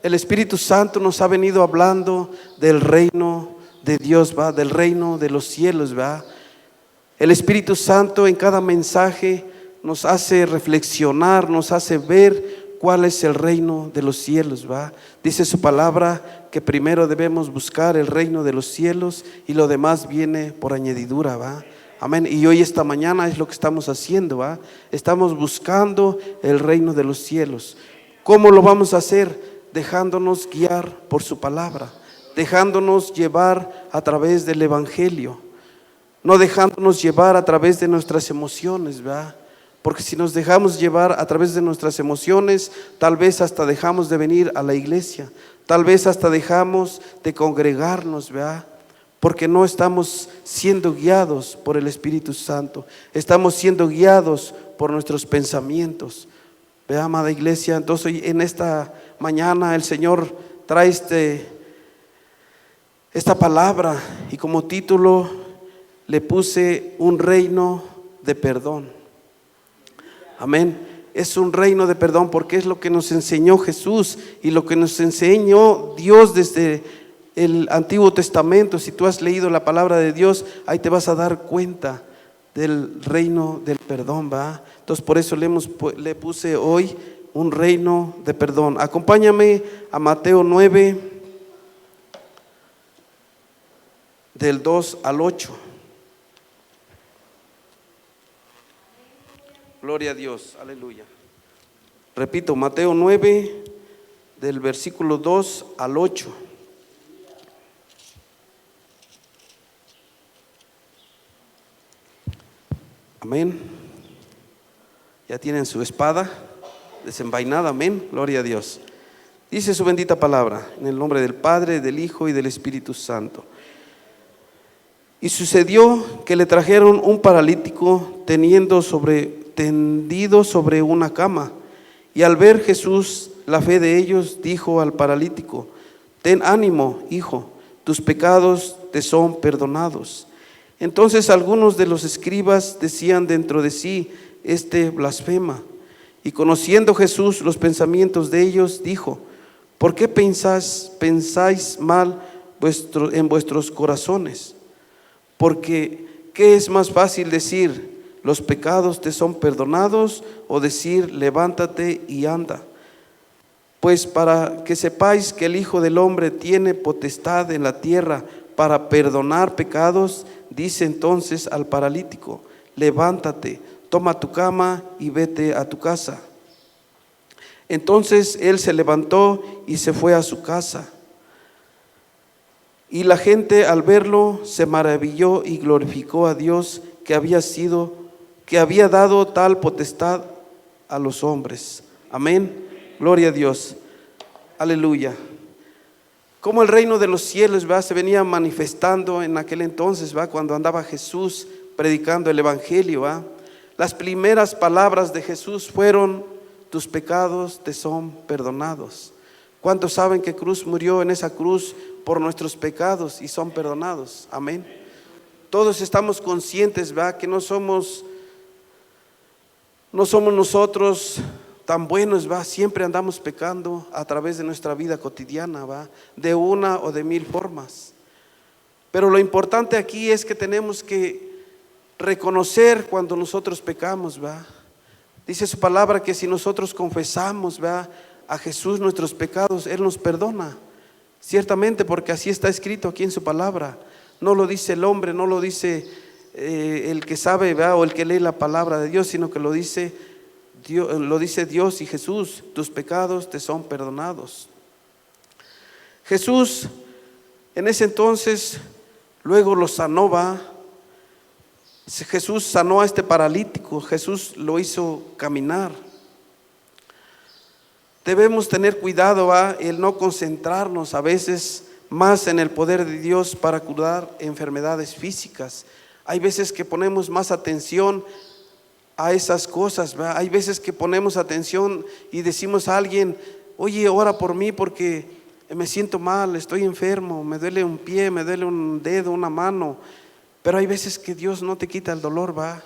El Espíritu Santo nos ha venido hablando del reino de Dios, ¿va? Del reino de los cielos, ¿va? El Espíritu Santo en cada mensaje nos hace reflexionar, nos hace ver cuál es el reino de los cielos, ¿va? Dice su palabra que primero debemos buscar el reino de los cielos y lo demás viene por añadidura, ¿va? Amén. Y hoy esta mañana es lo que estamos haciendo, ¿va? Estamos buscando el reino de los cielos. ¿Cómo lo vamos a hacer? Dejándonos guiar por su palabra, dejándonos llevar a través del evangelio, no dejándonos llevar a través de nuestras emociones, ¿verdad? Porque si nos dejamos llevar a través de nuestras emociones, tal vez hasta dejamos de venir a la iglesia, tal vez hasta dejamos de congregarnos, ¿verdad? Porque no estamos siendo guiados por el Espíritu Santo, estamos siendo guiados por nuestros pensamientos. Vea, amada iglesia, entonces hoy en esta mañana el Señor trae esta palabra y como título le puse un reino de perdón. Amén. Es un reino de perdón porque es lo que nos enseñó Jesús y lo que nos enseñó Dios desde el Antiguo Testamento. Si tú has leído la palabra de Dios, ahí te vas a dar cuenta del reino del perdón, ¿va? Entonces por eso le puse hoy un reino de perdón. Acompáñame a Mateo 9 del 2 al 8. Gloria a Dios, aleluya. Repito, Mateo 9 del versículo 2 al 8. Amén. Ya tienen su espada desenvainada, amén. Gloria a Dios. Dice su bendita palabra, en el nombre del Padre, del Hijo y del Espíritu Santo. Y sucedió que le trajeron un paralítico tendido sobre una cama. Y al ver Jesús la fe de ellos, dijo al paralítico: ten ánimo, hijo, tus pecados te son perdonados. Entonces algunos de los escribas decían dentro de sí: este blasfema. Y conociendo Jesús los pensamientos de ellos, dijo: ¿por qué pensáis mal en vuestros corazones? Porque ¿qué es más fácil decir: los pecados te son perdonados, o decir: levántate y anda? Pues para que sepáis que el Hijo del Hombre tiene potestad en la tierra para perdonar pecados, dice entonces al paralítico: levántate, toma tu cama y vete a tu casa. Entonces él se levantó y se fue a su casa. Y la gente al verlo se maravilló y glorificó a Dios que había dado tal potestad a los hombres. Amén. Gloria a Dios. Aleluya. Como el reino de los cielos, ¿va?, se venía manifestando en aquel entonces, ¿va?, cuando andaba Jesús predicando el evangelio, ¿va? Las primeras palabras de Jesús fueron: tus pecados te son perdonados. ¿Cuántos saben que Cruz murió en esa cruz por nuestros pecados y son perdonados? Amén. Todos estamos conscientes, ¿va?, que no somos nosotros tan buenos, ¿va? Siempre andamos pecando a través de nuestra vida cotidiana, ¿va?, de una o de mil formas. Pero lo importante aquí es que tenemos que reconocer cuando nosotros pecamos, ¿va? Dice su palabra que si nosotros confesamos, ¿va?, a Jesús nuestros pecados, Él nos perdona. Ciertamente, porque así está escrito aquí en su palabra. No lo dice el hombre, no lo dice el que sabe, ¿va?, o el que lee la palabra de Dios, sino que lo dice Dios y Jesús: tus pecados te son perdonados. Jesús en ese entonces luego lo sanó, ¿va? Jesús sanó a este paralítico, Jesús lo hizo caminar. Debemos tener cuidado, ¿va?, el no concentrarnos a veces más en el poder de Dios para curar enfermedades físicas. Hay veces que ponemos más atención a esas cosas, ¿va? Hay veces que ponemos atención y decimos a alguien: oye, ora por mí porque me siento mal, estoy enfermo, me duele un pie, me duele un dedo, una mano. Pero hay veces que Dios no te quita el dolor, ¿va?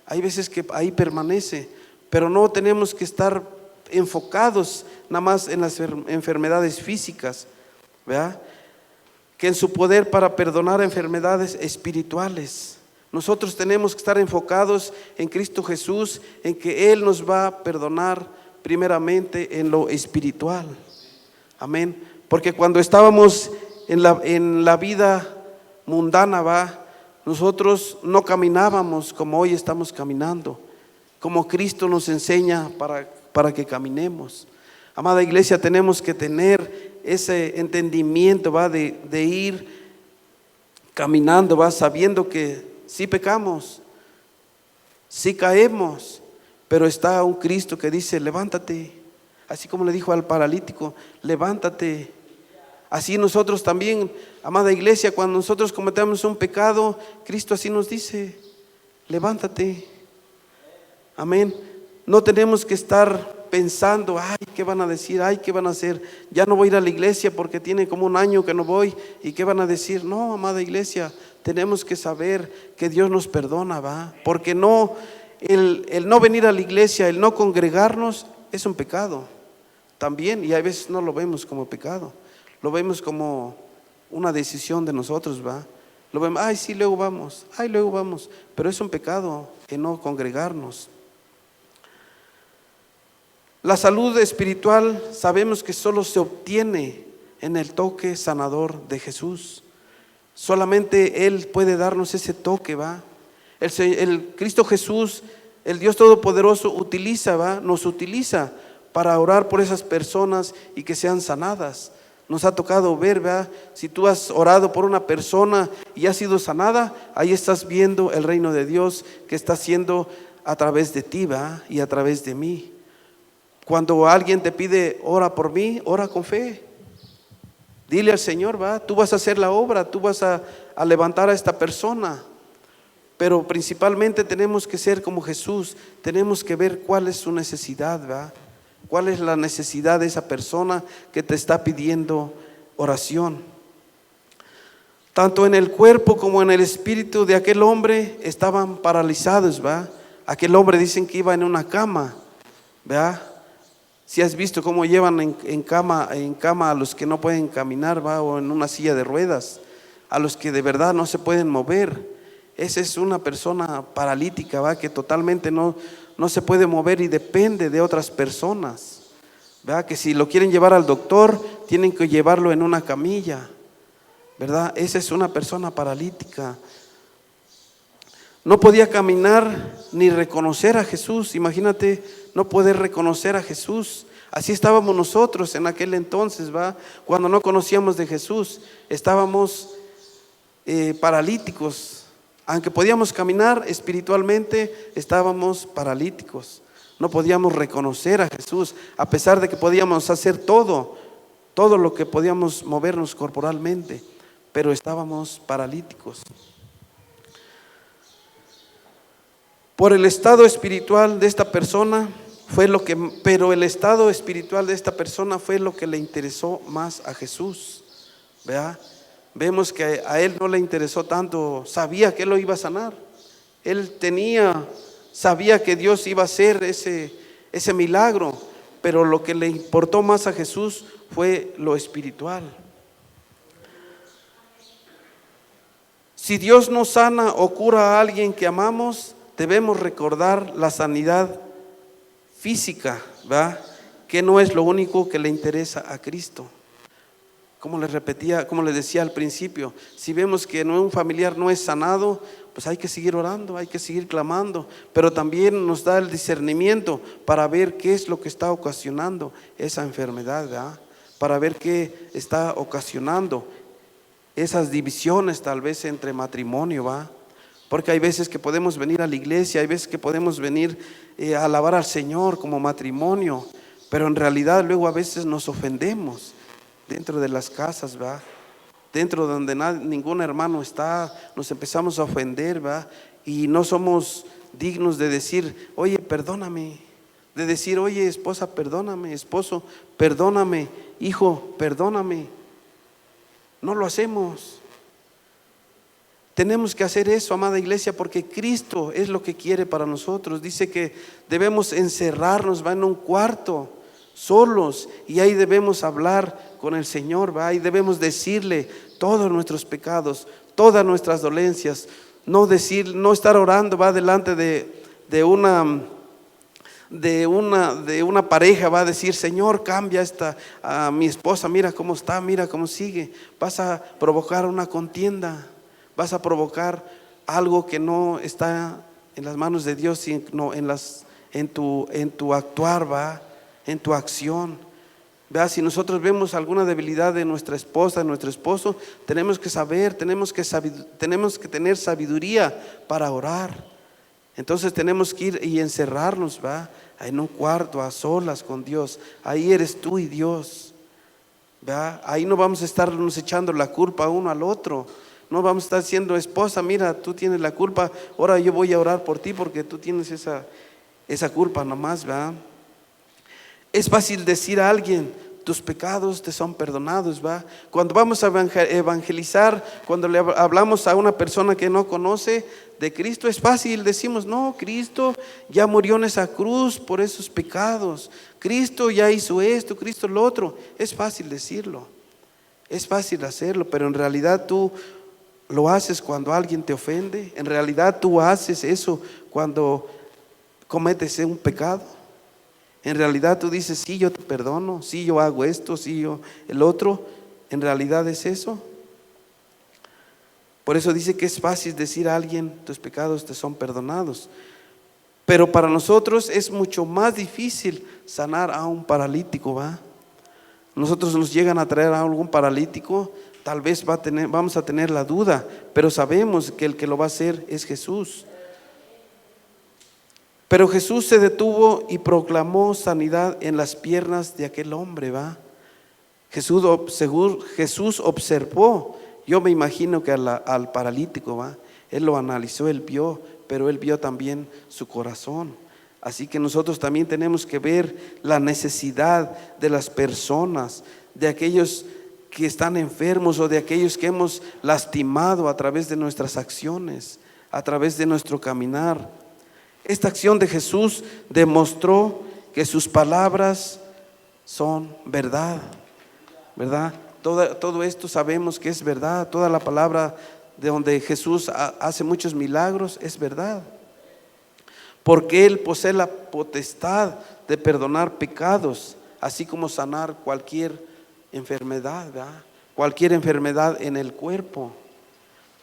Hay veces que ahí permanece, pero no tenemos que estar enfocados nada más en las enfermedades físicas, ¿verdad? Que en su poder para perdonar enfermedades espirituales. Nosotros tenemos que estar enfocados en Cristo Jesús, en que Él nos va a perdonar primeramente en lo espiritual. Amén. Porque cuando estábamos en la vida mundana, ¿va? Nosotros no caminábamos como hoy estamos caminando, como Cristo nos enseña para que caminemos. Amada iglesia, tenemos que tener ese entendimiento, ¿va? De ir caminando, ¿va? Sabiendo que sí pecamos, sí caemos, pero está un Cristo que dice: levántate, así como le dijo al paralítico: levántate. Así nosotros también, amada iglesia, cuando nosotros cometemos un pecado, Cristo así nos dice: levántate. Amén. No tenemos que estar pensando: ay, ¿qué van a decir? Ay, ¿qué van a hacer? Ya no voy a ir a la iglesia porque tiene como un año que no voy, ¿y qué van a decir? No, amada iglesia, tenemos que saber que Dios nos perdona, ¿va? Porque no, el no venir a la iglesia, el no congregarnos es un pecado también, y a veces no lo vemos como pecado, lo vemos como una decisión de nosotros, ¿va? Lo vemos: ay, sí, luego vamos, ay, luego vamos, pero es un pecado el no congregarnos. La salud espiritual sabemos que solo se obtiene en el toque sanador de Jesús. Solamente Él puede darnos ese toque, ¿va? El Cristo Jesús, el Dios Todopoderoso, nos utiliza para orar por esas personas y que sean sanadas. Nos ha tocado ver, ¿va? Si tú has orado por una persona y ha sido sanada, ahí estás viendo el reino de Dios que está haciendo a través de ti, ¿va? Y a través de mí. Cuando alguien te pide: ora por mí, ora con fe. Dile al Señor, ¿va? Tú vas a hacer la obra, tú vas a levantar a esta persona. Pero principalmente tenemos que ser como Jesús, tenemos que ver cuál es su necesidad, ¿va? ¿Cuál es la necesidad de esa persona que te está pidiendo oración? Tanto en el cuerpo como en el espíritu de aquel hombre estaban paralizados, ¿va? Aquel hombre dicen que iba en una cama, ¿va? Si has visto cómo llevan en cama a los que no pueden caminar, ¿va? O en una silla de ruedas, a los que de verdad no se pueden mover. Esa es una persona paralítica, ¿va? Que totalmente no se puede mover y depende de otras personas, ¿verdad? Que si lo quieren llevar al doctor, tienen que llevarlo en una camilla, ¿verdad? Esa es una persona paralítica. No podía caminar ni reconocer a Jesús. Imagínate, no poder reconocer a Jesús. Así estábamos nosotros en aquel entonces, ¿va? Cuando no conocíamos de Jesús, estábamos paralíticos. Aunque podíamos caminar espiritualmente, estábamos paralíticos. No podíamos reconocer a Jesús, a pesar de que podíamos hacer todo lo que podíamos movernos corporalmente, pero estábamos paralíticos. Por el estado espiritual de esta persona pero el estado espiritual de esta persona fue lo que le interesó más a Jesús, ¿verdad? Vemos que a él no le interesó tanto, sabía que él lo iba a sanar. Él sabía que Dios iba a hacer ese milagro, pero lo que le importó más a Jesús fue lo espiritual. Si Dios nos sana o cura a alguien que amamos, debemos recordar la sanidad física, ¿va? Que no es lo único que le interesa a Cristo. Como les decía al principio, si vemos que un familiar no es sanado, pues hay que seguir orando, hay que seguir clamando, pero también nos da el discernimiento para ver qué es lo que está ocasionando esa enfermedad, ¿verdad? Para ver qué está ocasionando esas divisiones tal vez entre matrimonio, ¿va? Porque hay veces que podemos venir a la iglesia, hay veces que podemos venir a alabar al Señor como matrimonio, pero en realidad luego a veces nos ofendemos dentro de las casas, ¿va? Dentro donde ningún hermano está, nos empezamos a ofender, ¿va? Y no somos dignos de decir: oye, perdóname, de decir: oye, esposa, perdóname, esposo, perdóname, hijo, perdóname. No lo hacemos. Tenemos que hacer eso, amada iglesia, porque Cristo es lo que quiere para nosotros. Dice que debemos encerrarnos, va, en un cuarto, solos, y ahí debemos hablar con el Señor, ¿va? Ahí debemos decirle todos nuestros pecados, todas nuestras dolencias. No estar orando, va, delante de una pareja, va a decir: Señor, cambia a mi esposa, mira cómo está, mira cómo sigue. Vas a provocar una contienda, vas a provocar algo que no está en las manos de Dios, sino en tu actuar, va, en tu acción. Vea, si nosotros vemos alguna debilidad de nuestra esposa, de nuestro esposo, tenemos que saber, tenemos que tener sabiduría para orar. Entonces tenemos que ir y encerrarnos, ¿va?, en un cuarto a solas con Dios. Ahí eres tú y Dios, ¿va? Ahí no vamos a estarnos echando la culpa uno al otro. No vamos a estar diciendo: esposa, mira, tú tienes la culpa, ahora yo voy a orar por ti porque tú tienes esa culpa nomás, ¿va? Es fácil decir a alguien: tus pecados te son perdonados, ¿va? Cuando vamos a evangelizar, cuando le hablamos a una persona que no conoce de Cristo, es fácil, decimos: no, Cristo ya murió en esa cruz por esos pecados, Cristo ya hizo esto, Cristo lo otro. Es fácil decirlo, es fácil hacerlo, pero en realidad tú lo haces cuando alguien te ofende. En realidad tú haces eso cuando cometes un pecado. En realidad tú dices: sí, yo te perdono, sí, yo hago esto, sí, yo el otro. En realidad es eso. Por eso dice que es fácil decir a alguien: tus pecados te son perdonados. Pero para nosotros es mucho más difícil sanar a un paralítico, ¿va? Nosotros nos llegan a traer a algún paralítico, tal vez vamos a tener la duda, pero sabemos que el que lo va a hacer es Jesús. Pero Jesús se detuvo y proclamó sanidad en las piernas de aquel hombre, ¿va? Jesús observó, yo me imagino que al paralítico, ¿va? Él lo analizó, él vio, pero él vio también su corazón. Así que nosotros también tenemos que ver la necesidad de las personas, de aquellos que están enfermos o de aquellos que hemos lastimado a través de nuestras acciones, a través de nuestro caminar. Esta acción de Jesús demostró que sus palabras son verdad, ¿verdad? Todo esto sabemos que es verdad. Toda la palabra de donde Jesús hace muchos milagros es verdad, porque Él posee la potestad de perdonar pecados, así como sanar cualquier enfermedad, ¿verdad? Cualquier enfermedad en el cuerpo.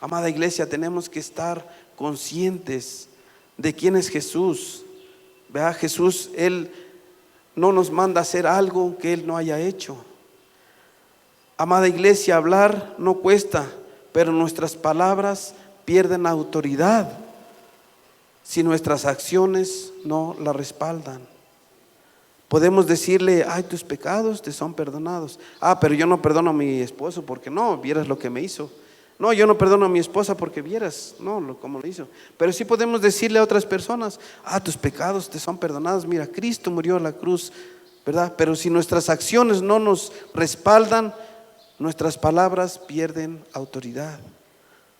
Amada iglesia, tenemos que estar conscientes de quién es Jesús. Vea, Jesús, Él no nos manda a hacer algo que Él no haya hecho. Amada iglesia, hablar no cuesta, pero nuestras palabras pierden autoridad si nuestras acciones no la respaldan. Podemos decirle: ay, tus pecados te son perdonados. Pero yo no perdono a mi esposo porque no, vieras lo que me hizo. No, yo no perdono a mi esposa porque vieras, no, cómo lo hizo. Pero sí podemos decirle a otras personas: tus pecados te son perdonados, mira, Cristo murió en la cruz, ¿verdad? Pero si nuestras acciones no nos respaldan, nuestras palabras pierden autoridad,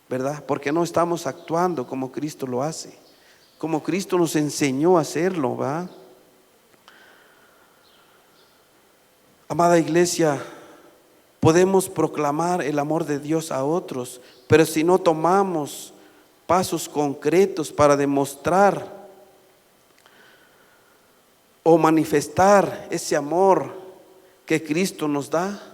¿verdad? Porque no estamos actuando como Cristo lo hace, como Cristo nos enseñó a hacerlo, ¿va? Amada iglesia, podemos proclamar el amor de Dios a otros, pero si no tomamos pasos concretos para demostrar o manifestar ese amor que Cristo nos da,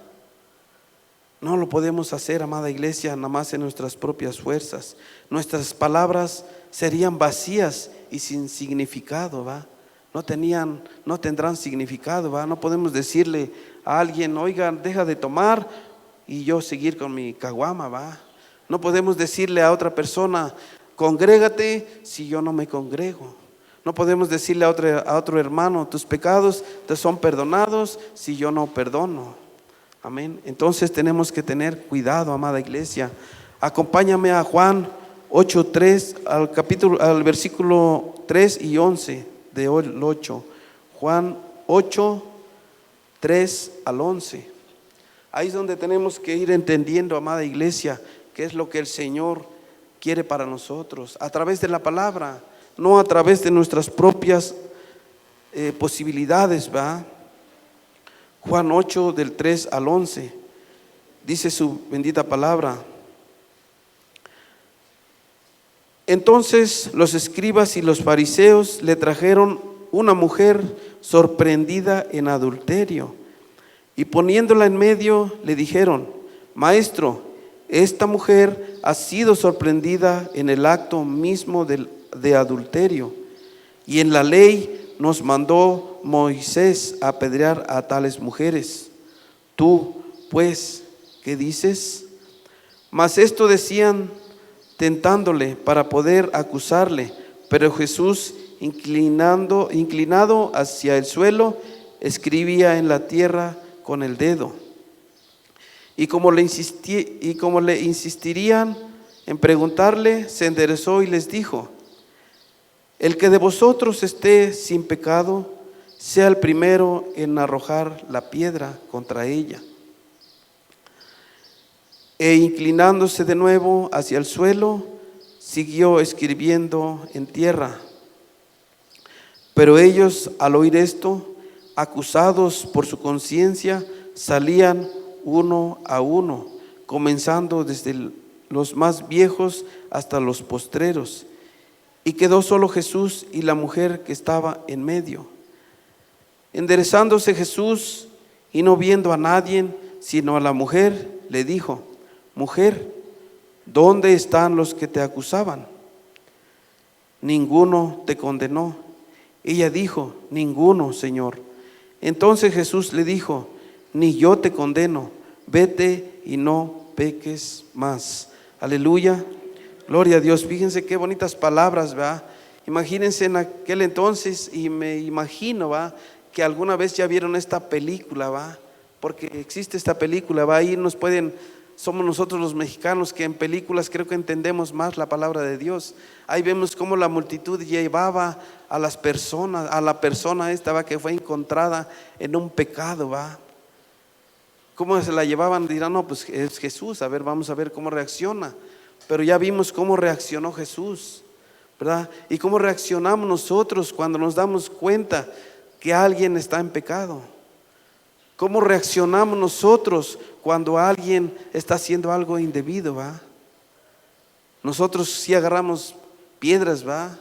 no lo podemos hacer, amada iglesia, nada más en nuestras propias fuerzas. Nuestras palabras serían vacías y sin significado, ¿va? No tendrán significado, ¿va? No podemos decirle a alguien: oiga, deja de tomar, y yo seguir con mi caguama, ¿va? No podemos decirle a otra persona: congrégate, si yo no me congrego. No podemos decirle a otro hermano: tus pecados te son perdonados, si yo no perdono. Amén. Entonces tenemos que tener cuidado, amada iglesia. Acompáñame a Juan 8:3, al versículo 3 y 11 del 8. Juan 8:3 al 11. Ahí es donde tenemos que ir entendiendo, amada iglesia, qué es lo que el Señor quiere para nosotros, a través de la palabra, no a través de nuestras propias posibilidades, ¿va? Juan 8 del 3 al 11. Dice su bendita palabra. Entonces los escribas y los fariseos le trajeron una mujer sorprendida en adulterio, y poniéndola en medio le dijeron: Maestro, esta mujer ha sido sorprendida en el acto mismo de adulterio, y en la ley nos mandó Moisés a apedrear a tales mujeres. Tú, pues, ¿qué dices? Mas esto decían tentándole para poder acusarle. Pero Jesús, inclinado hacia el suelo, escribía en la tierra con el dedo. Y como le insistirían en preguntarle, se enderezó y les dijo: El que de vosotros esté sin pecado, sea el primero en arrojar la piedra contra ella. E inclinándose de nuevo hacia el suelo, siguió escribiendo en tierra. Pero ellos, al oír esto, acusados por su conciencia, salían uno a uno, comenzando desde los más viejos hasta los postreros. Y quedó solo Jesús y la mujer que estaba en medio. Enderezándose Jesús y no viendo a nadie sino a la mujer, le dijo: Mujer, ¿dónde están los que te acusaban? Ninguno te condenó. Ella dijo: Ninguno, Señor. Entonces Jesús le dijo: Ni yo te condeno, vete y no peques más. Aleluya, gloria a Dios. Fíjense qué bonitas palabras, ¿verdad? Imagínense en aquel entonces, y me imagino, ¿va?, que alguna vez ya vieron esta película, ¿va?, porque existe esta película, ¿va? Ahí somos nosotros los mexicanos que en películas creo que entendemos más la palabra de Dios. Ahí vemos cómo la multitud llevaba a las personas, a la persona esta, ¿va?, que fue encontrada en un pecado, ¿va? ¿Cómo se la llevaban? Dirán: no, pues es Jesús, a ver, vamos a ver cómo reacciona. Pero ya vimos cómo reaccionó Jesús, ¿verdad? Y cómo reaccionamos nosotros cuando nos damos cuenta que alguien está en pecado. ¿Cómo reaccionamos nosotros cuando alguien está haciendo algo indebido, va? Nosotros sí agarramos piedras, va,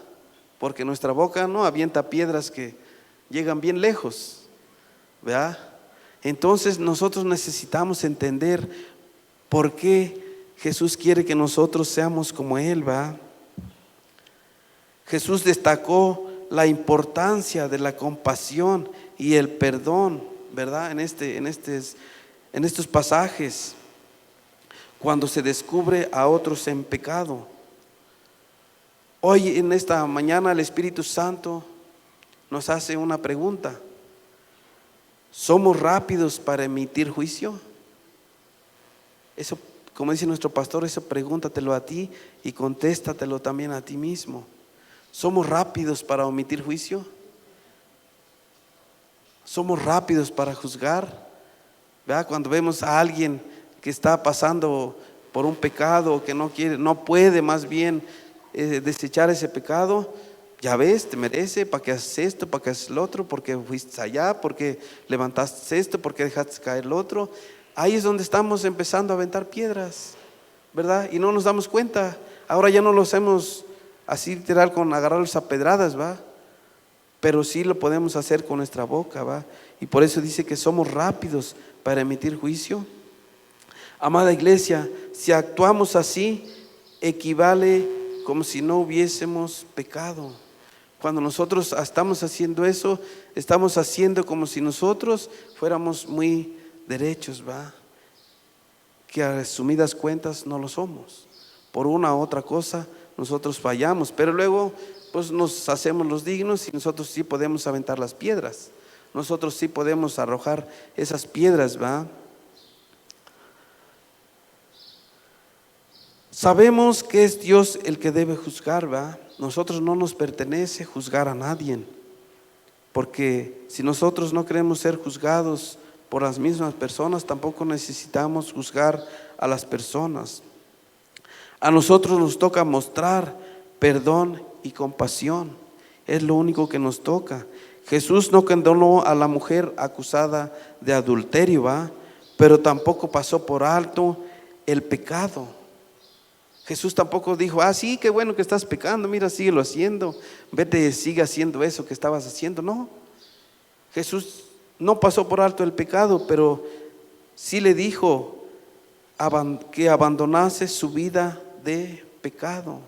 porque nuestra boca no avienta piedras que llegan bien lejos, ¿verdad? Entonces nosotros necesitamos entender por qué Jesús quiere que nosotros seamos como Él, ¿va? Jesús destacó la importancia de la compasión y el perdón, ¿verdad? En estos pasajes, cuando se descubre a otros en pecado. Hoy en esta mañana el Espíritu Santo nos hace una pregunta: ¿somos rápidos para emitir juicio? Eso, como dice nuestro pastor, eso pregúntatelo a ti y contéstatelo también a ti mismo. ¿Somos rápidos para omitir juicio? ¿Somos rápidos para juzgar? ¿Verdad? Cuando vemos a alguien que está pasando por un pecado, que no puede más bien desechar ese pecado, ya ves, te merece, ¿para qué haces esto? ¿Para qué haces lo otro? ¿Por qué fuiste allá? ¿Por qué levantaste esto? ¿Por qué dejaste caer lo otro? Ahí es donde estamos empezando a aventar piedras, ¿verdad? Y no nos damos cuenta. Ahora ya no lo hacemos así literal con agarrarlos a pedradas, ¿va? Pero sí lo podemos hacer con nuestra boca, ¿va? Y por eso dice que somos rápidos para emitir juicio. Amada iglesia, si actuamos así, equivale como si no hubiésemos pecado. Cuando nosotros estamos haciendo eso, estamos haciendo como si nosotros fuéramos muy derechos, ¿va? Que a resumidas cuentas no lo somos. Por una u otra cosa nosotros fallamos, pero luego pues nos hacemos los dignos y nosotros sí podemos aventar las piedras. Nosotros sí podemos arrojar esas piedras, ¿va? Sabemos que es Dios el que debe juzgar, ¿va? Nosotros no nos pertenece juzgar a nadie, porque si nosotros no queremos ser juzgados por las mismas personas, tampoco necesitamos juzgar a las personas. A nosotros nos toca mostrar perdón y compasión, es lo único que nos toca. Jesús no condenó a la mujer acusada de adulterio, ¿va? Pero tampoco pasó por alto el pecado. Jesús tampoco dijo, sí, qué bueno que estás pecando, mira, síguelo haciendo, vete, sigue haciendo eso que estabas haciendo. No, Jesús no pasó por alto el pecado, pero sí le dijo que abandonase su vida de pecado.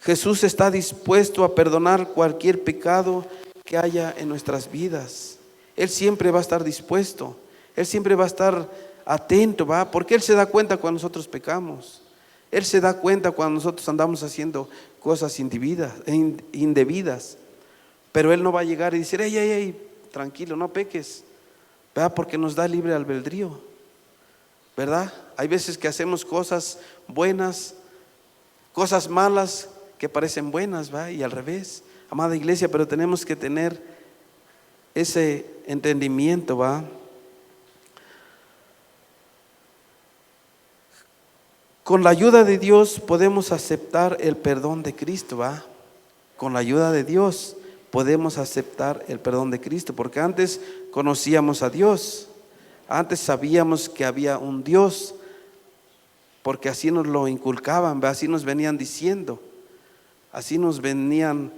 Jesús está dispuesto a perdonar cualquier pecado que haya en nuestras vidas. Él siempre va a estar dispuesto, Él siempre va a estar atento, ¿va? Porque Él se da cuenta cuando nosotros pecamos. Él se da cuenta cuando nosotros andamos haciendo cosas indebidas. Pero Él no va a llegar y decir, hey, tranquilo, no peques, ¿verdad? Porque nos da libre albedrío, ¿verdad? Hay veces que hacemos cosas buenas, cosas malas que parecen buenas, ¿va? Y al revés, amada iglesia, pero tenemos que tener ese entendimiento, ¿va? Con la ayuda de Dios podemos aceptar el perdón de Cristo, ¿va? Con la ayuda de Dios podemos aceptar el perdón de Cristo, porque antes conocíamos a Dios, antes sabíamos que había un Dios, porque así nos lo inculcaban, ¿va? Así nos venían diciendo, así nos venían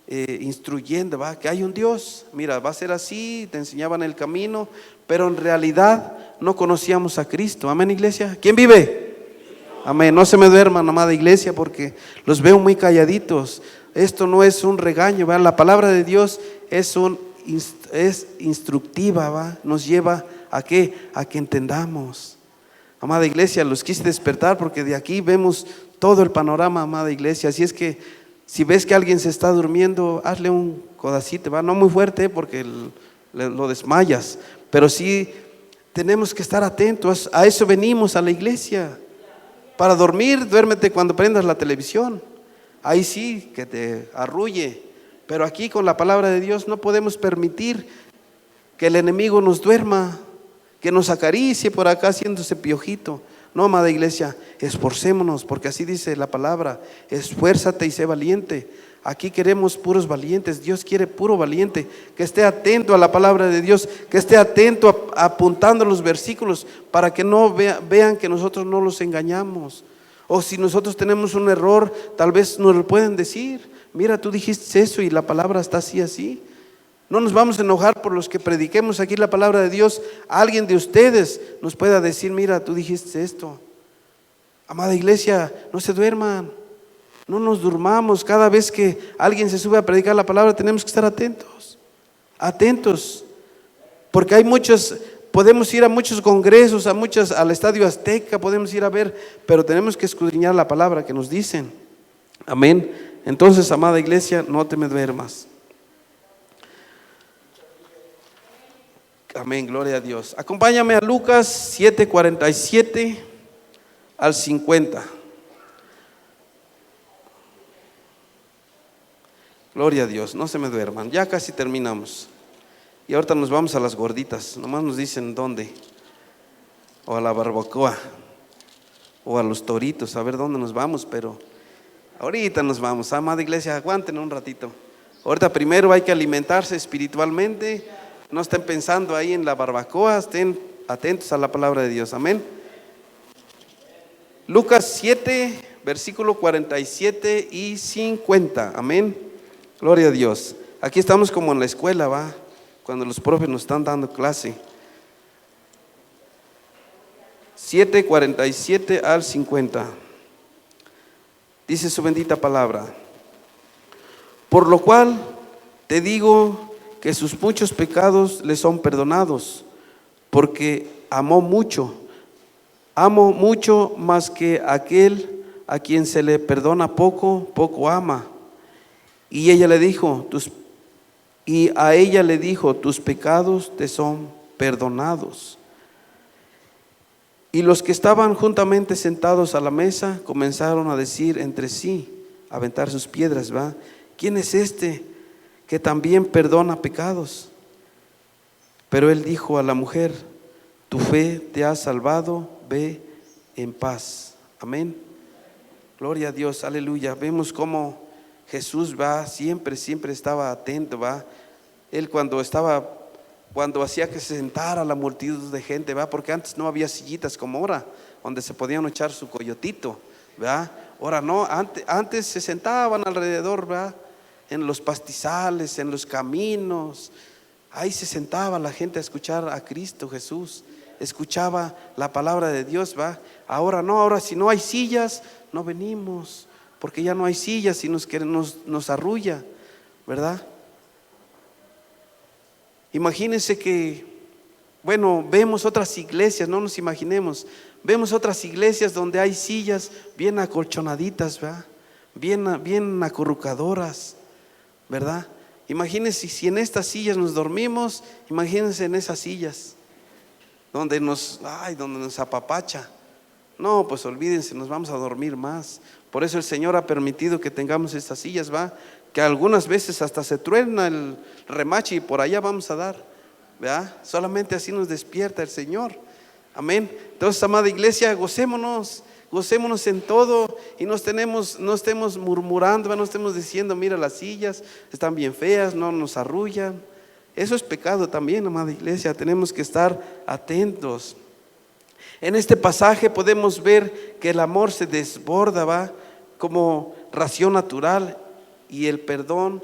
instruyendo, ¿va? Que hay un Dios, mira, va a ser así, te enseñaban el camino, pero en realidad no conocíamos a Cristo. Amén, iglesia. ¿Quién vive? Amén. No se me duerman, amada iglesia, porque los veo muy calladitos. Esto no es un regaño, ¿va? La palabra de Dios es instructiva, ¿va? Nos lleva a qué, a que entendamos. Amada iglesia, los quise despertar porque de aquí vemos todo el panorama, amada iglesia. Así es que si ves que alguien se está durmiendo, hazle un codacito, ¿va? No muy fuerte porque lo desmayas, pero sí tenemos que estar atentos. A eso venimos a la iglesia. Para dormir, duérmete cuando prendas la televisión. Ahí sí, que te arrulle. Pero aquí con la palabra de Dios no podemos permitir que el enemigo nos duerma, que nos acaricie por acá haciéndose piojito. No, amada iglesia, esforcémonos, porque así dice la palabra, esfuérzate y sé valiente. Aquí queremos puros valientes. Dios quiere puro valiente, que esté atento a la palabra de Dios, que esté atento apuntando los versículos para que no vean que nosotros no los engañamos. O si nosotros tenemos un error, tal vez nos lo pueden decir. Mira, tú dijiste eso y la palabra está así. No nos vamos a enojar por los que prediquemos aquí la palabra de Dios. Alguien de ustedes nos pueda decir, mira, tú dijiste esto. Amada iglesia, no se duerman, no nos durmamos. Cada vez que alguien se sube a predicar la palabra tenemos que estar atentos, porque hay muchos, podemos ir a muchos congresos, al Estadio Azteca, podemos ir a ver, pero tenemos que escudriñar la palabra que nos dicen. Amén. Entonces, amada iglesia, no te me duermas. Amén, gloria a Dios. Acompáñame a Lucas 7:47 al 50. Gloria a Dios, no se me duerman, ya casi terminamos. Y ahorita nos vamos a las gorditas, nomás nos dicen dónde. O a la barbacoa, o a los toritos, a ver dónde nos vamos, pero ahorita nos vamos. Amada iglesia, aguanten un ratito. Ahorita primero hay que alimentarse espiritualmente. No estén pensando ahí en la barbacoa, estén atentos a la palabra de Dios. Amén. Lucas 7, versículo 47 y 50. Amén. Gloria a Dios. Aquí estamos como en la escuela, ¿va? Cuando los profes nos están dando clase. 7, 47 al 50. Dice su bendita palabra. Por lo cual te digo que sus muchos pecados le son perdonados, porque amo mucho más que aquel a quien se le perdona poco, poco ama. Y a ella le dijo, tus pecados te son perdonados. Y los que estaban juntamente sentados a la mesa comenzaron a decir entre sí, a aventar sus piedras, ¿va? ¿Quién es este que también perdona pecados? Pero él dijo a la mujer, tu fe te ha salvado, ve en paz. Amén. Gloria a Dios, aleluya. Vemos cómo Jesús va, siempre estaba atento, va. Él cuando hacía que se sentara la multitud de gente, va, porque antes no había sillitas como ahora, donde se podían echar su coyotito, va. Ahora no, antes se sentaban alrededor, va, en los pastizales, en los caminos. Ahí se sentaba la gente a escuchar a Cristo Jesús, escuchaba la palabra de Dios, va. Ahora no, ahora si no hay sillas, no venimos, porque ya no hay sillas y nos arrulla, ¿verdad? Imagínense que, bueno, vemos otras iglesias, no nos imaginemos, vemos otras iglesias donde hay sillas bien acolchonaditas, ¿verdad? Bien acurrucadoras, ¿verdad? Imagínense si en estas sillas nos dormimos, imagínense en esas sillas donde nos apapacha. No, pues olvídense, nos vamos a dormir más. Por eso el Señor ha permitido que tengamos estas sillas, va, que algunas veces hasta se truena el remache y por allá vamos a dar, ¿verdad? Solamente así nos despierta el Señor. Amén. Entonces, amada iglesia, gocémonos en todo y no estemos murmurando, no estemos diciendo, mira, las sillas están bien feas, no nos arrullan. Eso es pecado también, amada iglesia. Tenemos que estar atentos. En este pasaje podemos ver que el amor se desborda, va, como ración natural, y el perdón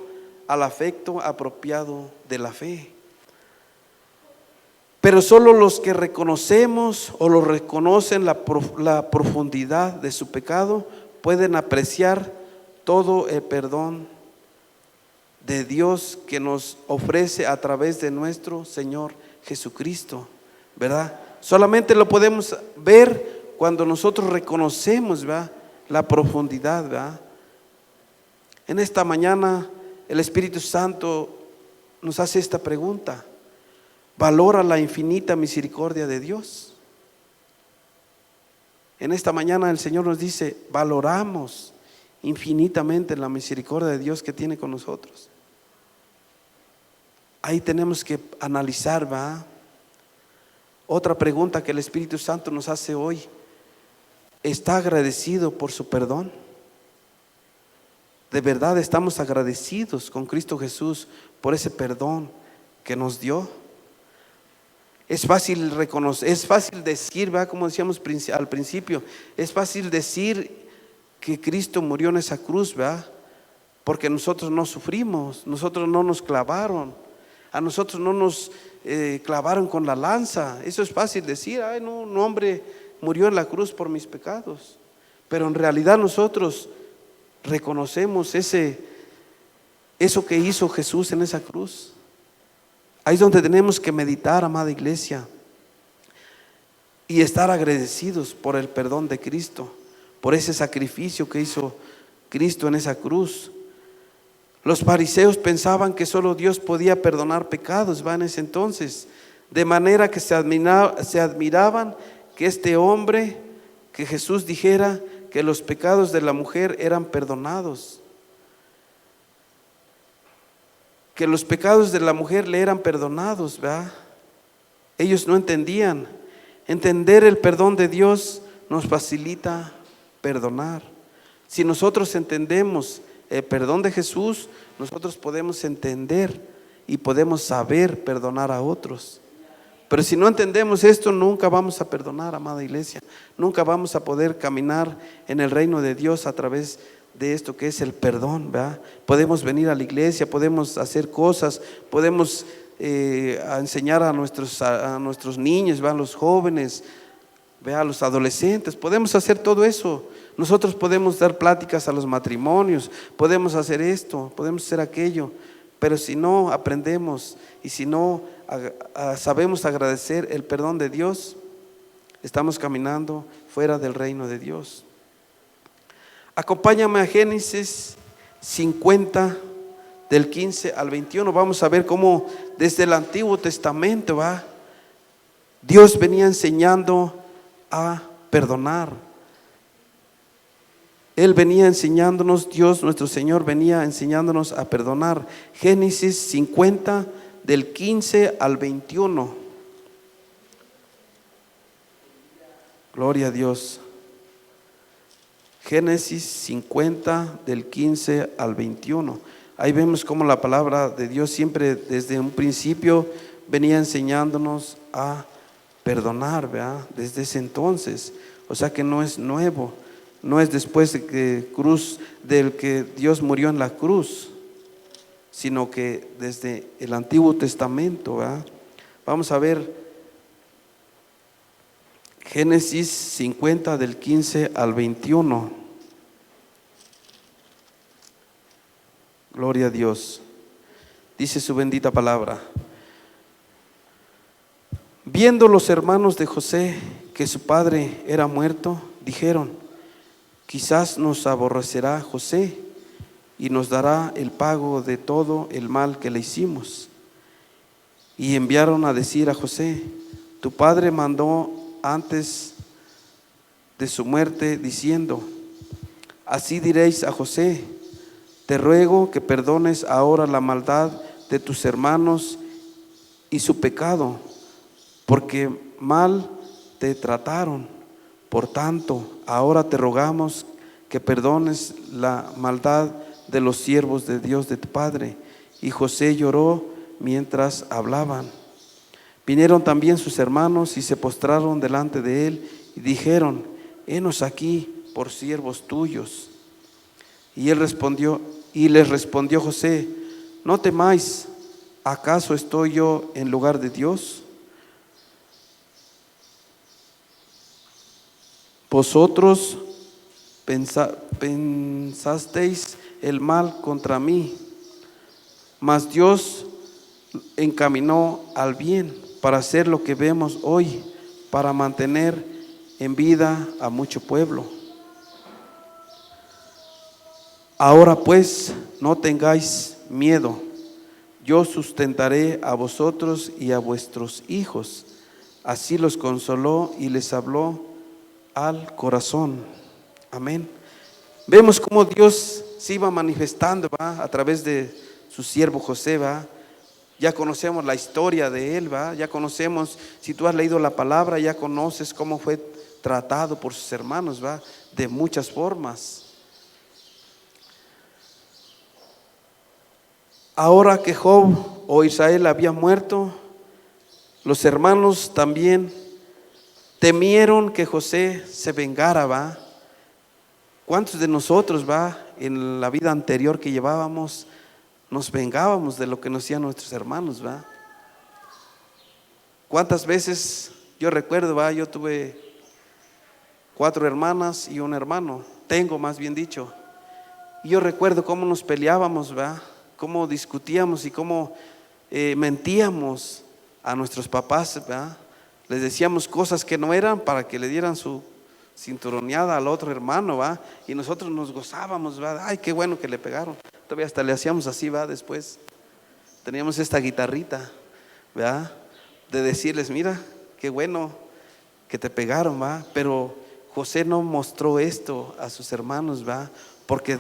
al afecto apropiado de la fe. Pero solo los que reconocemos o lo reconocen la profundidad de su pecado pueden apreciar todo el perdón de Dios que nos ofrece a través de nuestro Señor Jesucristo, ¿verdad? Solamente lo podemos ver cuando nosotros reconocemos, ¿verdad?, la profundidad, ¿verdad? En esta mañana el Espíritu Santo nos hace esta pregunta: ¿valora la infinita misericordia de Dios? En esta mañana el Señor nos dice: valoramos infinitamente la misericordia de Dios que tiene con nosotros. Ahí tenemos que analizar, ¿va? Otra pregunta que el Espíritu Santo nos hace hoy: ¿está agradecido por su perdón? ¿De verdad estamos agradecidos con Cristo Jesús por ese perdón que nos dio? Es fácil reconocer, es fácil decir, ¿va?, como decíamos al principio, es fácil decir que Cristo murió en esa cruz, ¿va?, porque nosotros no sufrimos, nosotros no nos clavaron, a nosotros no nos clavaron con la lanza. Eso es fácil decir: ay, no, un hombre murió en la cruz por mis pecados. Pero en realidad nosotros reconocemos eso que hizo Jesús en esa cruz. Ahí es donde tenemos que meditar, amada iglesia, y estar agradecidos por el perdón de Cristo, por ese sacrificio que hizo Cristo en esa cruz. Los fariseos pensaban que solo Dios podía perdonar pecados, ¿va?, en ese entonces, de manera que se admiraban que este hombre, que Jesús dijera que los pecados de la mujer eran perdonados, que los pecados de la mujer le eran perdonados, ¿verdad? Ellos no entendían. Entender el perdón de Dios nos facilita perdonar. Si nosotros entendemos el perdón de Jesús, nosotros podemos entender y podemos saber perdonar a otros. Pero si no entendemos esto, nunca vamos a perdonar, amada iglesia. Nunca vamos a poder caminar en el reino de Dios a través de esto que es el perdón, ¿verdad? Podemos venir a la iglesia, podemos hacer cosas, podemos enseñar a nuestros niños, ¿verdad?, a los jóvenes, ¿verdad?, a los adolescentes. Podemos hacer todo eso. Nosotros podemos dar pláticas a los matrimonios, podemos hacer esto, podemos hacer aquello. Pero si no aprendemos y si no sabemos agradecer el perdón de Dios, estamos caminando fuera del reino de Dios. Acompáñame a Génesis 50, del 15 al 21. Vamos a ver cómo desde el Antiguo Testamento, ¿va?, Dios venía enseñando a perdonar. Él venía enseñándonos, Dios nuestro Señor venía enseñándonos a perdonar. Génesis 50, del 15 al 21. Gloria a Dios. Génesis 50 del 15 al 21. Ahí vemos cómo la palabra de Dios siempre desde un principio venía enseñándonos a perdonar, ¿verdad? Desde ese entonces. O sea que no es nuevo, no es después de del que Dios murió en la cruz, sino que desde el Antiguo Testamento, ¿verdad? Vamos a ver Génesis 50 del 15 al 21. Gloria a Dios. Dice su bendita palabra. Viendo los hermanos de José que su padre era muerto, dijeron: quizás nos aborrecerá José y nos dará el pago de todo el mal que le hicimos. Y enviaron a decir a José: tu padre mandó antes de su muerte diciendo: así diréis a José, te ruego que perdones ahora la maldad de tus hermanos y su pecado, porque mal te trataron. Por tanto, ahora te rogamos que perdones la maldad de los siervos de Dios de tu padre. Y José lloró mientras hablaban. Vinieron también sus hermanos y se postraron delante de él y dijeron: henos aquí por siervos tuyos. Y él les respondió José: no temáis, ¿acaso estoy yo en lugar de Dios? Vosotros pensasteis el mal contra mí, mas Dios encaminó al bien para hacer lo que vemos hoy, para mantener en vida a mucho pueblo. Ahora pues, no tengáis miedo, yo sustentaré a vosotros y a vuestros hijos. Así los consoló y les habló al corazón. Amén. Vemos cómo Dios se iba manifestando, ¿va?, a través de su siervo José, ¿va? Ya conocemos la historia de él, ¿va? Ya conocemos, si tú has leído la palabra, ya conoces cómo fue tratado por sus hermanos, ¿va? De muchas formas. Ahora que Job o Israel había muerto, los hermanos también temieron que José se vengara, ¿va? ¿Cuántos de nosotros, va, en la vida anterior que llevábamos, nos vengábamos de lo que nos hacían nuestros hermanos, va? ¿Cuántas veces? Yo recuerdo, va, yo tuve 4 hermanas y un hermano, tengo más bien dicho, y yo recuerdo cómo nos peleábamos, va, cómo discutíamos y cómo mentíamos a nuestros papás, va. Les decíamos cosas que no eran para que le dieran su cinturoneada al otro hermano, ¿va? Y nosotros nos gozábamos, ¿va? Ay, qué bueno que le pegaron. Todavía hasta le hacíamos así, ¿va? Después teníamos esta guitarrita, ¿va? De decirles: mira, qué bueno que te pegaron, ¿va? Pero José no mostró esto a sus hermanos, ¿va? Porque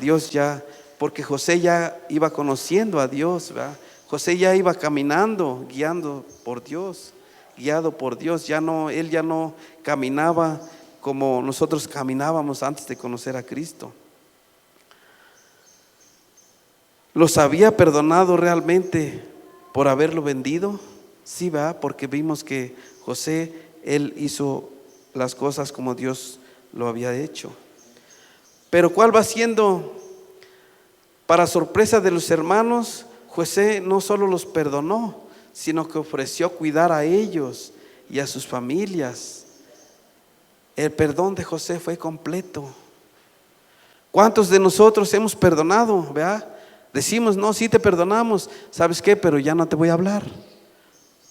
José ya iba conociendo a Dios, ¿va? José ya iba caminando, guiado por Dios. Él ya no caminaba como nosotros caminábamos antes de conocer a Cristo. ¿Los había perdonado realmente por haberlo vendido? Sí, va, porque vimos que José, él hizo las cosas como Dios lo había hecho. Pero ¿cuál va siendo? Para sorpresa de los hermanos, José no solo los perdonó, sino que ofreció cuidar a ellos y a sus familias. El perdón de José fue completo. ¿Cuántos de nosotros hemos perdonado? ¿Verdad? Decimos: no, sí te perdonamos. ¿Sabes qué? Pero ya no te voy a hablar.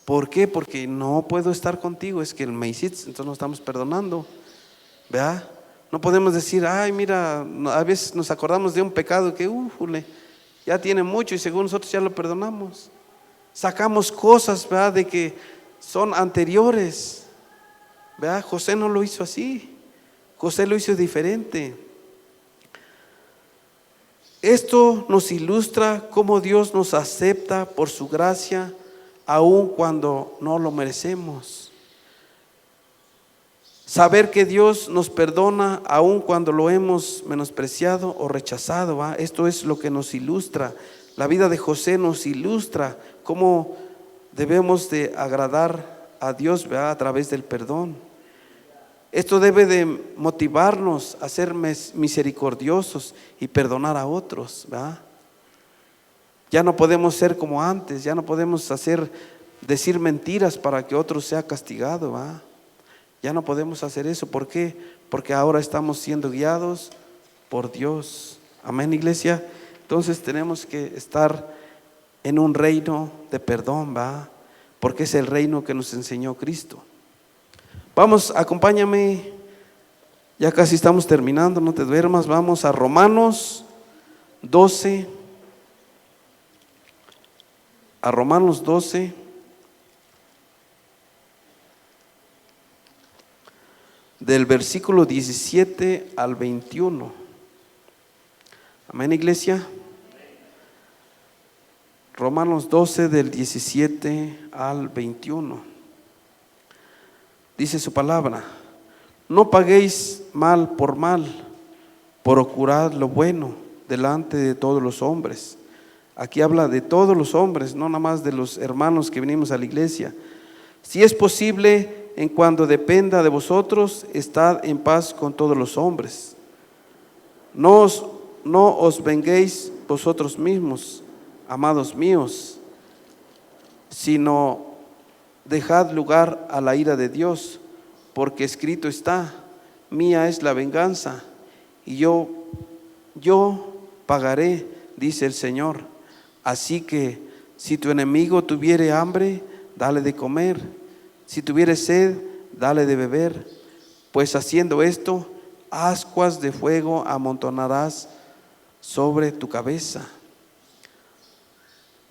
¿Por qué? Porque no puedo estar contigo. Es que me hiciste, entonces no estamos perdonando. ¿Verdad? No podemos decir: ay, mira, a veces nos acordamos de un pecado que ya tiene mucho y según nosotros ya lo perdonamos. Sacamos cosas, ¿verdad?, de que son anteriores, ¿verdad? José no lo hizo así. José lo hizo diferente. Esto nos ilustra cómo Dios nos acepta por su gracia, aun cuando no lo merecemos. Saber que Dios nos perdona aun cuando lo hemos menospreciado o rechazado, ¿va? Esto es lo que nos ilustra. La vida de José nos ilustra cómo debemos de agradar a Dios, ¿va? A través del perdón. Esto debe de motivarnos a ser misericordiosos y perdonar a otros, ¿va? Ya no podemos ser como antes, ya no podemos decir mentiras para que otro sea castigado, ¿va? Ya no podemos hacer eso. ¿Por qué? Porque ahora estamos siendo guiados por Dios. Amén, iglesia. Entonces tenemos que estar en un reino de perdón, ¿va? Porque es el reino que nos enseñó Cristo. Vamos, acompáñame. Ya casi estamos terminando, no te duermas. Vamos a Romanos 12. A Romanos 12. Del versículo 17 al 21. Amén, iglesia. Romanos 12 del 17 al 21. Dice su palabra: no paguéis mal, procurad lo bueno delante de todos los hombres. Aquí habla de todos los hombres, no nada más de los hermanos que venimos a la iglesia. Si es posible, en cuanto dependa de vosotros, estad en paz con todos los hombres. No os venguéis vosotros mismos, amados míos, sino dejad lugar a la ira de Dios, porque escrito está: mía es la venganza, y yo pagaré, dice el Señor. Así que si tu enemigo tuviere hambre, dale de comer. Si tuviere sed, dale de beber, pues haciendo esto, ascuas de fuego amontonarás sobre tu cabeza.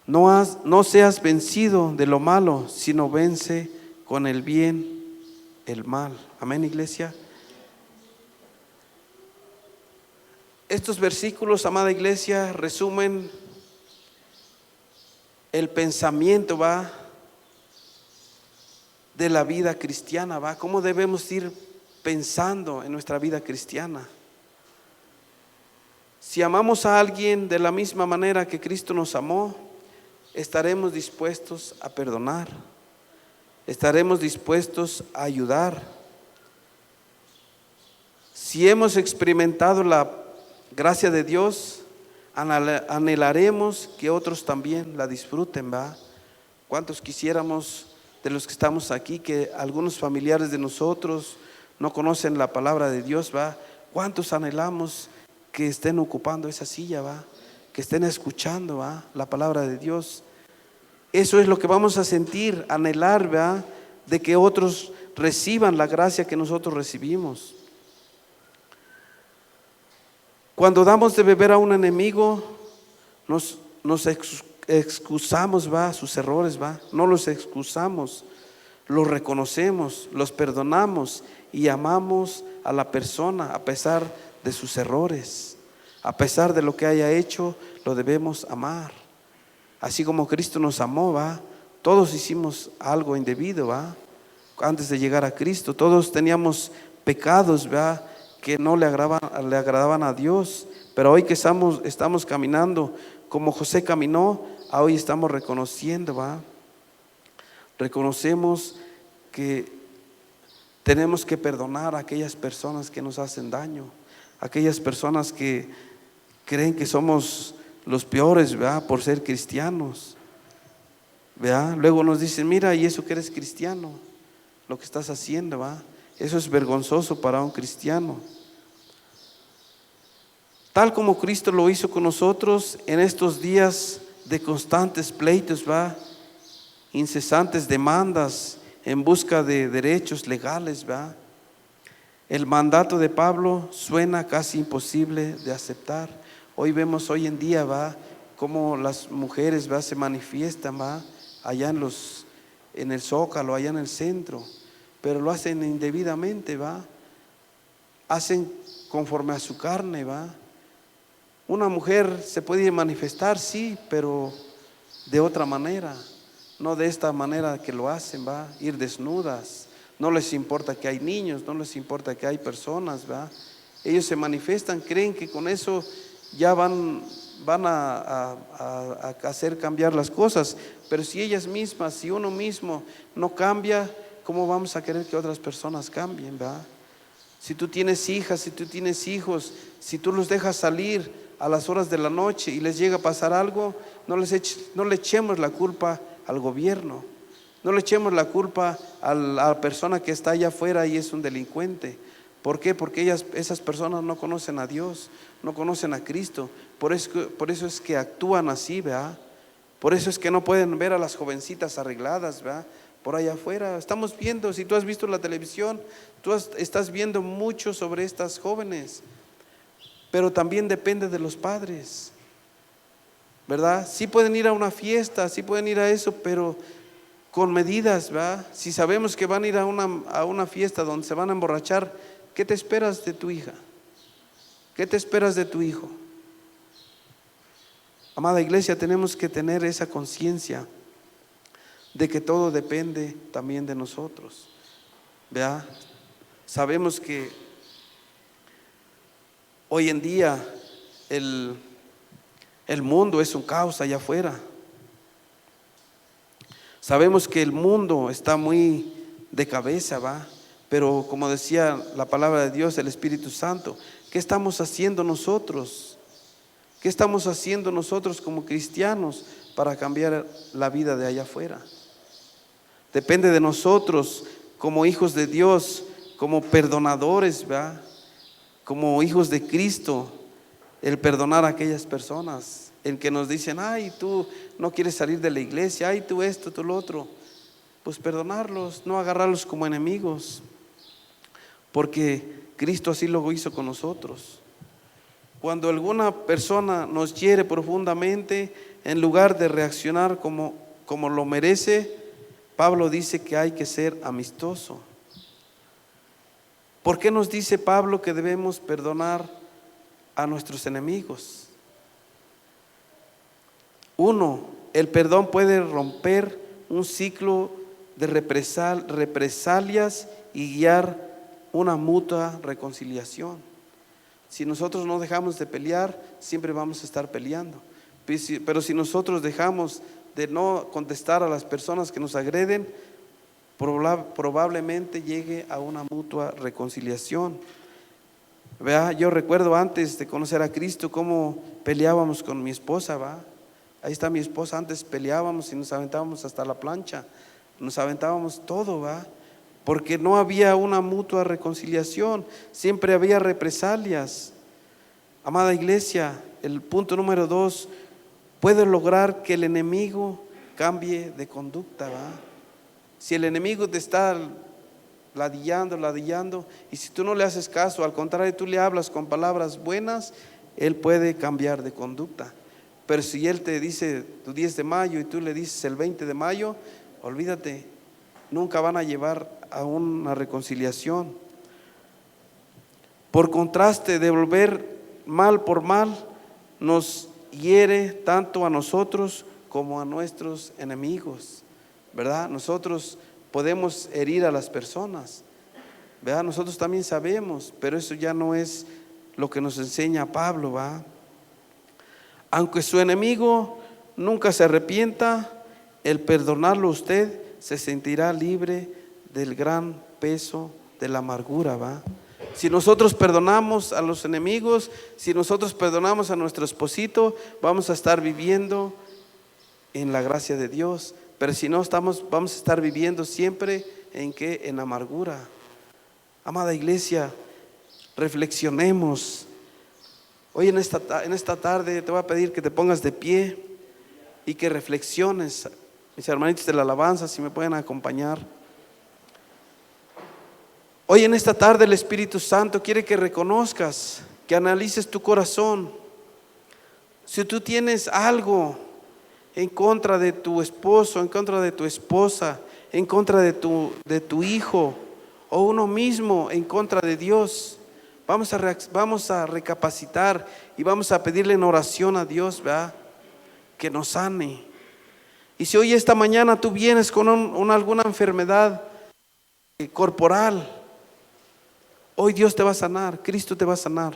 No seas vencido de lo malo, sino vence con el bien el mal. Amén, iglesia. Estos versículos, amada iglesia, resumen el pensamiento, ¿va?, de la vida cristiana, ¿va? ¿Cómo debemos ir pensando en nuestra vida cristiana? Si amamos a alguien de la misma manera que Cristo nos amó, estaremos dispuestos a perdonar, estaremos dispuestos a ayudar. Si hemos experimentado la gracia de Dios, anhelaremos que otros también la disfruten, ¿va? ¿Cuántos quisiéramos, de los que estamos aquí, que algunos familiares de nosotros no conocen la palabra de Dios, ¿va? ¿Cuántos anhelamos que estén ocupando esa silla, ¿va? Que estén escuchando, ¿va?, la palabra de Dios? Eso es lo que vamos a sentir, anhelar, ¿va?, de que otros reciban la gracia que nosotros recibimos. Cuando damos de beber a un enemigo, nos excusamos, ¿va?, sus errores, ¿va? No los excusamos, los reconocemos, los perdonamos y amamos a la persona a pesar de sus errores. A pesar de lo que haya hecho, lo debemos amar. Así como Cristo nos amó, ¿va? Todos hicimos algo indebido, ¿va? Antes de llegar a Cristo, todos teníamos pecados, ¿va?, que no le agradaban a Dios. Pero hoy que estamos caminando como José caminó, hoy estamos reconociendo, ¿va? Reconocemos que tenemos que perdonar a aquellas personas que nos hacen daño, aquellas personas que creen que somos los peores, ¿verdad?, por ser cristianos, ¿verdad? Luego nos dicen: mira, y eso que eres cristiano, lo que estás haciendo, ¿va? Eso es vergonzoso para un cristiano. Tal como Cristo lo hizo con nosotros en estos días de constantes pleitos, ¿va?, incesantes demandas en busca de derechos legales, ¿va? El mandato de Pablo suena casi imposible de aceptar. Hoy vemos hoy en día, ¿va?, cómo las mujeres, ¿va?, se manifiestan, ¿va?, allá en el Zócalo, allá en el centro, pero lo hacen indebidamente, ¿va? Hacen conforme a su carne, ¿va? Una mujer se puede manifestar, sí, pero de otra manera, no de esta manera que lo hacen, ¿va? Ir desnudas, No les importa que hay niños, no les importa que hay personas, ¿verdad? Ellos se manifiestan, creen que con eso ya van a hacer cambiar las cosas. Pero si ellas mismas, si uno mismo no cambia, ¿cómo vamos a querer que otras personas cambien, verdad? Si tú tienes hijas, si tú tienes hijos, si tú los dejas salir a las horas de la noche y les llega a pasar algo, no le echemos la culpa al gobierno, no le echemos la culpa a la persona que está allá afuera y es un delincuente. ¿Por qué? Porque esas personas no conocen a Dios, no conocen a Cristo. Por eso es que actúan así, ¿verdad? Por eso es que no pueden ver a las jovencitas arregladas, ¿verdad? Por allá afuera. Estamos viendo, si tú has visto la televisión, estás viendo mucho sobre estas jóvenes. Pero también depende de los padres, ¿verdad? Sí pueden ir a una fiesta, sí pueden ir a eso, pero con medidas, ¿verdad? Si sabemos que van a ir a una fiesta donde se van a emborrachar, ¿qué te esperas de tu hija? ¿Qué te esperas de tu hijo? Amada iglesia, tenemos que tener esa conciencia de que todo depende también de nosotros, ¿verdad? Sabemos que hoy en día el mundo es un caos allá afuera. Sabemos que el mundo está muy de cabeza, ¿va? Pero como decía la palabra de Dios, el Espíritu Santo, ¿qué estamos haciendo nosotros? ¿Qué estamos haciendo nosotros como cristianos para cambiar la vida de allá afuera? Depende de nosotros como hijos de Dios, como perdonadores, ¿va? Como hijos de Cristo, el perdonar a aquellas personas, el que nos dicen, ay, tú no quieres salir de la iglesia, ay, tú esto, tú lo otro. Pues perdonarlos, no agarrarlos como enemigos, porque Cristo así lo hizo con nosotros. Cuando alguna persona nos hiere profundamente, en lugar de reaccionar como lo merece, Pablo dice que hay que ser amistoso. ¿Por qué nos dice Pablo que debemos perdonar a nuestros enemigos? Uno, el perdón puede romper un ciclo de represalias y guiar una mutua reconciliación. Si nosotros no dejamos de pelear, siempre vamos a estar peleando. Pero si nosotros dejamos de no contestar a las personas que nos agreden, probablemente llegue a una mutua reconciliación. ¿Verdad? Yo recuerdo antes de conocer a Cristo cómo peleábamos con mi esposa, ¿va? Ahí está mi esposa, antes peleábamos y nos aventábamos hasta la plancha, nos aventábamos todo, ¿va? Porque no había una mutua reconciliación, siempre había represalias. Amada iglesia, el punto número 2, puede lograr que el enemigo cambie de conducta, ¿va? Si el enemigo te está ladillando, y si tú no le haces caso, al contrario, tú le hablas con palabras buenas, él puede cambiar de conducta. Pero si él te dice tu 10 de mayo y tú le dices el 20 de mayo, olvídate, nunca van a llevar a una reconciliación. Por contraste, devolver mal por mal nos hiere tanto a nosotros como a nuestros enemigos, ¿verdad? Nosotros podemos herir a las personas, ¿verdad? Nosotros también sabemos, pero eso ya no es lo que nos enseña Pablo, ¿va? Aunque su enemigo nunca se arrepienta, el perdonarlo a usted se sentirá libre del gran peso de la amargura, ¿va? Si nosotros perdonamos a los enemigos, si nosotros perdonamos a nuestro esposito, vamos a estar viviendo en la gracia de Dios. Pero si no estamos, vamos a estar viviendo siempre en amargura. Amada iglesia, reflexionemos. Hoy en esta tarde te voy a pedir que te pongas de pie y que reflexiones. Mis hermanitos de la alabanza, si me pueden acompañar. Hoy en esta tarde el Espíritu Santo quiere que reconozcas, que analices tu corazón. Si tú tienes algo en contra de tu esposo, en contra de tu esposa, en contra de tu hijo, o uno mismo en contra de Dios, vamos a recapacitar y vamos a pedirle en oración a Dios, ¿verdad? Que nos sane. Y si hoy esta mañana tú vienes con alguna enfermedad, corporal. Hoy Dios te va a sanar, Cristo te va a sanar.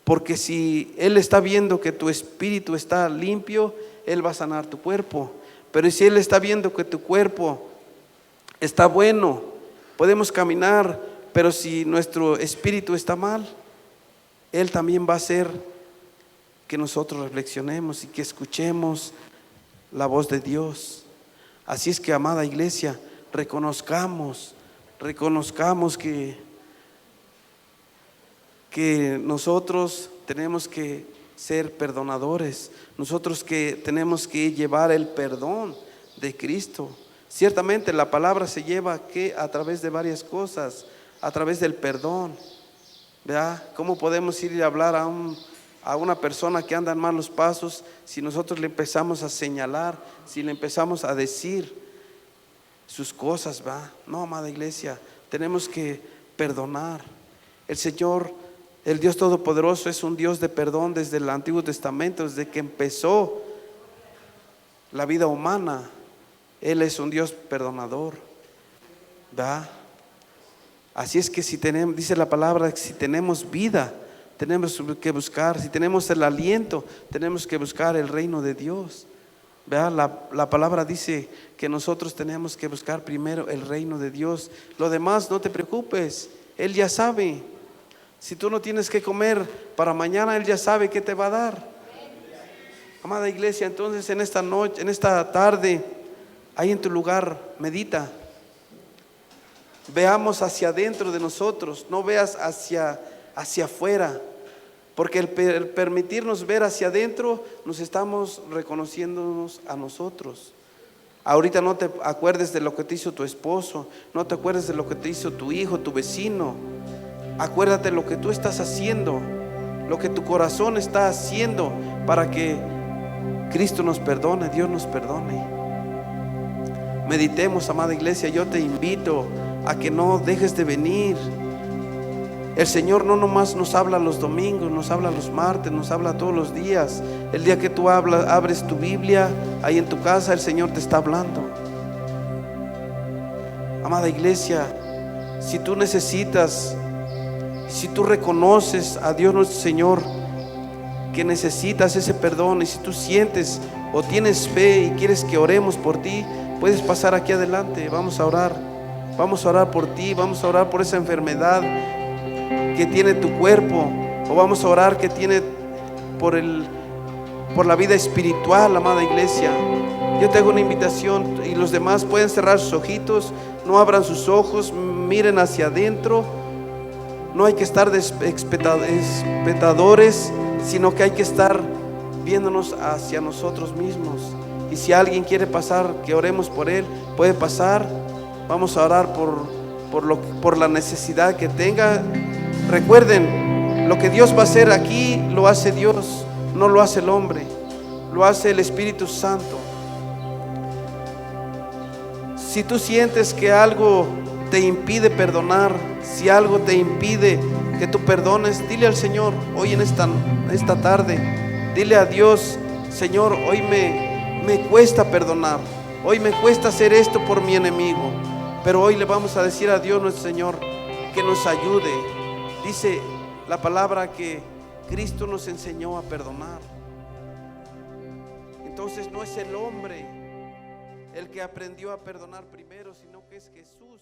Porque si Él está viendo que tu espíritu está limpio, Él va a sanar tu cuerpo. Pero si Él está viendo que tu cuerpo está bueno, podemos caminar, pero si nuestro espíritu está mal, Él también va a hacer que nosotros reflexionemos y que escuchemos la voz de Dios. Así es que, amada iglesia, reconozcamos que nosotros tenemos que ser perdonadores, nosotros que tenemos que llevar el perdón de Cristo. Ciertamente la palabra se lleva a través de varias cosas, a través del perdón, ¿verdad? ¿Cómo podemos ir a hablar a una persona que anda en malos pasos si nosotros le empezamos a señalar, si le empezamos a decir sus cosas, ¿va? No, amada iglesia, tenemos que perdonar. El Señor, el Dios Todopoderoso, es un Dios de perdón desde el Antiguo Testamento, desde que empezó la vida humana. Él es un Dios perdonador, ¿va? Así es que si tenemos, dice la palabra, que si tenemos vida, tenemos que buscar, si tenemos el aliento, tenemos que buscar el reino de Dios. ¿Verdad? La palabra dice que nosotros tenemos que buscar primero el reino de Dios. Lo demás no te preocupes, Él ya sabe. Si tú no tienes que comer para mañana, Él ya sabe qué te va a dar. Amada iglesia, entonces en esta noche, en esta tarde, ahí en tu lugar, medita. Veamos hacia adentro de nosotros, no veas hacia afuera. Porque el permitirnos ver hacia adentro, nos estamos reconociéndonos a nosotros. Ahorita no te acuerdes de lo que te hizo tu esposo, no te acuerdes de lo que te hizo tu hijo, tu vecino. Acuérdate lo que tú estás haciendo, lo que tu corazón está haciendo para que Cristo nos perdone, Dios nos perdone. Meditemos, amada iglesia, yo te invito a que no dejes de venir. El Señor no nomás nos habla los domingos, nos habla los martes, nos habla todos los días. El día que tú abres tu Biblia, ahí en tu casa, el Señor te está hablando. Amada iglesia, si tú necesitas, si tú reconoces a Dios nuestro Señor, que necesitas ese perdón, y si tú sientes o tienes fe y quieres que oremos por ti, puedes pasar aquí adelante. Vamos a orar por ti, vamos a orar por esa enfermedad que tiene tu cuerpo, o vamos a orar que tiene por la vida espiritual, amada iglesia. Yo te hago una invitación, y los demás pueden cerrar sus ojitos, no abran sus ojos, miren hacia adentro. No hay que estar de espectadores, sino que hay que estar viéndonos hacia nosotros mismos. Y si alguien quiere pasar, que oremos por él, puede pasar. Vamos a orar por la necesidad que tenga. Recuerden, lo que Dios va a hacer aquí, lo hace Dios, no lo hace el hombre, lo hace el Espíritu Santo. Si tú sientes que algo te impide perdonar, si algo te impide que tú perdones, dile al Señor hoy en esta tarde, dile a Dios: Señor, hoy me cuesta perdonar, hoy me cuesta hacer esto por mi enemigo, pero hoy le vamos a decir a Dios nuestro Señor que nos ayude. Dice la palabra que Cristo nos enseñó a perdonar. Entonces no es el hombre el que aprendió a perdonar primero, sino que es Jesús